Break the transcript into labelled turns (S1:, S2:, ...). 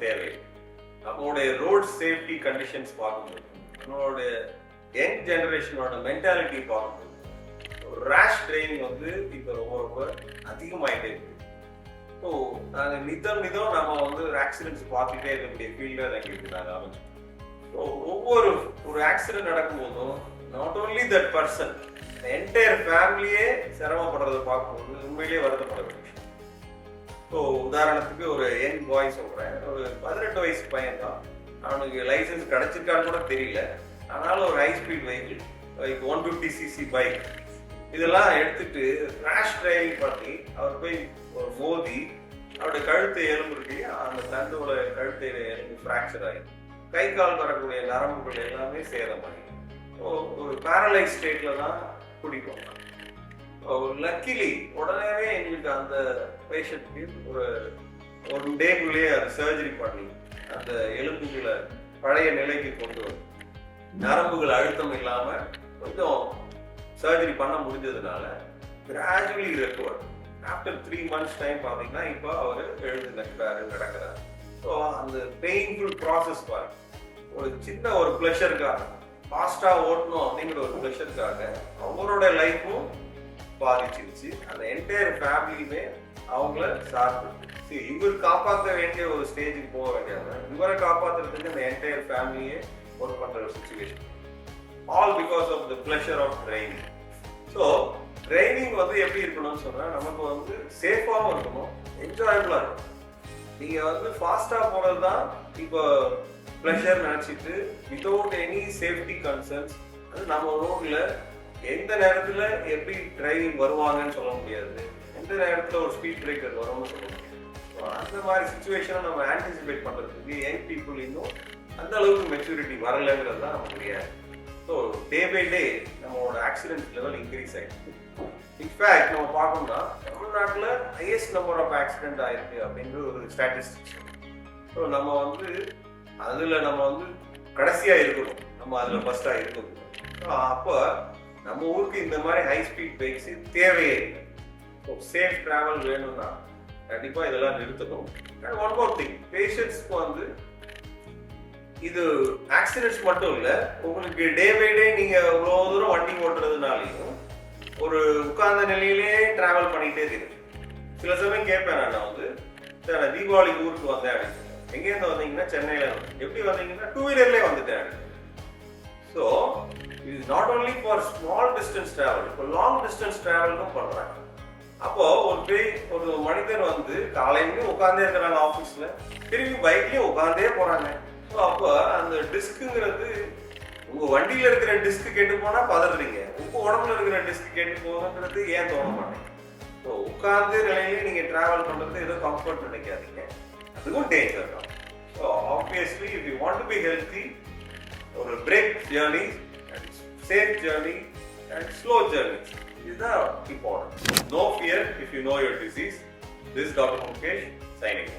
S1: தேவை. நம்மளுடைய road safety conditions பார்க்கும்போது, நம்மளுடைய யங் ஜெனரேஷனோட மென்டாலிட்டி பார்க்கும்போது, ரேஷ் டிரைவிங் வந்து இப்போ ரொம்ப ரொம்ப அதிகமாகிட்டே இருக்கு. ஸோ நாங்கள் நிதம் நம்ம வந்து ஆக்சிடென்ட்ஸ் பார்த்துட்டே இருக்கக்கூடிய ஃபீல்டில் எங்களுக்கு நாங்கள் அமைச்சோம். ஸோ ஒவ்வொரு ஆக்சிடென்ட் நடக்கும்போதும் not only that person, entire ஃபேமிலியே சிரமப்படுறதை பார்க்கும்போது உண்மையிலேயே வருத்தப்பட வேண்டிய விஷயம். ஸோ உதாரணத்துக்கு ஒரு யங் பாய் சொல்கிறேன், ஒரு 18 வயசு பையன் தான், அவனுக்கு லைசன்ஸ் கிடைச்சிருக்கான்னு கூட தெரியல. ஆனாலும் ஒரு high speed vehicle like 150cc bike இதெல்லாம் எடுத்துட்டு ரேஷ் டிரைவிங் பண்ணி அவர் போய் மோதி அவருடைய கழுத்து எலும்பு இருக்கு, அந்த தண்டோட கழுத்து எலும்பு ஃப்ராக்சர் ஆகி கை கால் வரக்கூடிய நரம்புகள் எல்லாமே சேதமாகி ஒரு பேரலைஸ் ஸ்டேட்ல தான் குடிப்போம். லக்கிலி உடனே எங்களுக்கு அந்த பேஷண்ட்க்கு ஒரு டேக்குள்ளேயே அது சர்ஜரி பண்ணி அந்த எலும்புகளை பழைய நிலைக்கு கொண்டு வந்து நரம்புகள் அழுத்தம் இல்லாம கொஞ்சம் சர்ஜரி பண்ண முடிஞ்சதுனால gradually recover. After 3 months time பார்த்தீங்கன்னா இப்போ அவர் எழுந்து நடக்கிறார். ஸோ அந்த பெயின்ஃபுல் ப்ராசஸ் பாருங்க, ஒரு சின்ன ஒரு ப்ளஷருக்காக ஃபாஸ்டாக ஓட்டணும் அப்படிங்கிற ஒரு ப்ளஷருக்காக அவரோட லைஃப்பும் பாதிச்சிருச்சு, அந்த என்டையர் ஃபேமிலியுமே அவங்கள சார்ந்து இவர் காப்பாற்ற வேண்டிய ஒரு ஸ்டேஜுக்கு போக வேண்டியது, இவரை காப்பாற்றுறதுக்கு அந்த என்டையர் ஃபேமிலியே ஒர்க் பண்ணுற ஒரு situation, all because of the pleasure of driving. So driving வந்து எப்படி இருக்கணும்னு சொன்னால் நமக்கு வந்து சேஃபாகவும் இருக்கணும், என்ஜாயபுளாக இருக்கணும். நீங்கள் வந்து ஃபாஸ்ட்டாக போகிறது தான் இப்போ ப்ளஷர் நினச்சிட்டு வித்தவுட் எனி சேஃப்டி கன்சர்ன்ஸ் அது நம்ம ரோட்டில் எந்த நேரத்தில் எப்படி டிரைவிங் வருவாங்கன்னு சொல்ல முடியாது, எந்த நேரத்தில் ஒரு ஸ்பீட் பிரேக்கர் வரும்னு சொல்ல முடியாது. ஸோ அந்த மாதிரி சுச்சுவேஷனை நம்ம ஆன்டிசிபேட் பண்ணுறதுக்கு யங் பீப்புள் இன்னும் அந்த அளவுக்கு மெச்சூரிட்டி வரலைங்கிறது தான் நம்மளுடைய. ஸோ டே பை டே நம்மளோட ஆக்சிடென்ட் லெவல் இன்க்ரீஸ் ஆகிடுது. இன்ஃபேக்ட் நம்ம பார்க்கணும்னா தமிழ்நாட்டில் ஹையஸ்ட் நம்பர் ஆஃப் ஆக்சிடென்ட் ஆயிருக்கு அப்படின்ற ஒரு ஸ்டாட்டிஸ்டிக்ஸ். ஸோ நம்ம வந்து அதில் நம்ம வந்து கடைசியாக இருக்கணும், நம்ம அதில் ஃபர்ஸ்டாக இருக்கணும். ஸோ அப்போ நம்ம ஊருக்கு இந்த மாதிரி ஹை ஸ்பீட் பைக்ஸ் தேவையே இல்லை. ஸோ சேஃப் ட்ராவல் வேணும்னா கண்டிப்பாக இதெல்லாம் நிறுத்தணும். அண்ட் ஒன் மோர் திங், பேஷண்ட்ஸ்க்கு வந்து இது ஆக்சிடென்ட்ஸ் மட்டும் இல்லை, உங்களுக்கு டே பை டே நீங்கள் இவ்வளோ தூரம் வண்டி ஓட்டுறதுனாலையும் ஒரு உட்கார்ந்த நிலையிலே டிராவல் பண்ணிகிட்டே இருக்கு. சில சமயம் கேட்பேன் நான் வந்து, சார் நான் தீபாவளிக்கு ஊருக்கு வந்தேன் அப்படின்னு. எங்கேருந்து வந்தீங்கன்னா சென்னையில், எப்படி வந்தீங்கன்னா 2 வீலர்லேயே வந்துட்டேன். ஸோ இது not only for small distance travel, இப்போ லாங் டிஸ்டன்ஸ் டிராவலும் பண்ணுறாங்க. அப்போ ஒரு மனிதர் வந்து காலையிலேயும் உட்காந்தே இருக்கிறாங்க ஆஃபீஸில், திரும்பி பைக்லேயும் உட்காந்தே போகிறாங்க. ஸோ அப்போ அந்த டிஸ்க்குங்கிறது உங்கள் வண்டியில் இருக்கிற டிஸ்க்கு கேட்டு போனால் பதறீங்க, உங்கள் உடம்புல இருக்கிற டிஸ்க் கேட்டு போகுங்கிறது ஏன் தோண மாட்டேங்க. ஸோ உட்கார்ந்து நிலையிலேயே நீங்கள் ட்ராவல் பண்ணுறது ஏதோ கம்ஃபர்ட் நினைக்காதீங்க, அதுவும் டேஞ்சர் தான். So obviously if you want to be healthy, ஒரு break journey and safe journey and slow journey இதுதான் important. No fear if you know your disease. This doctor Mukesh signing.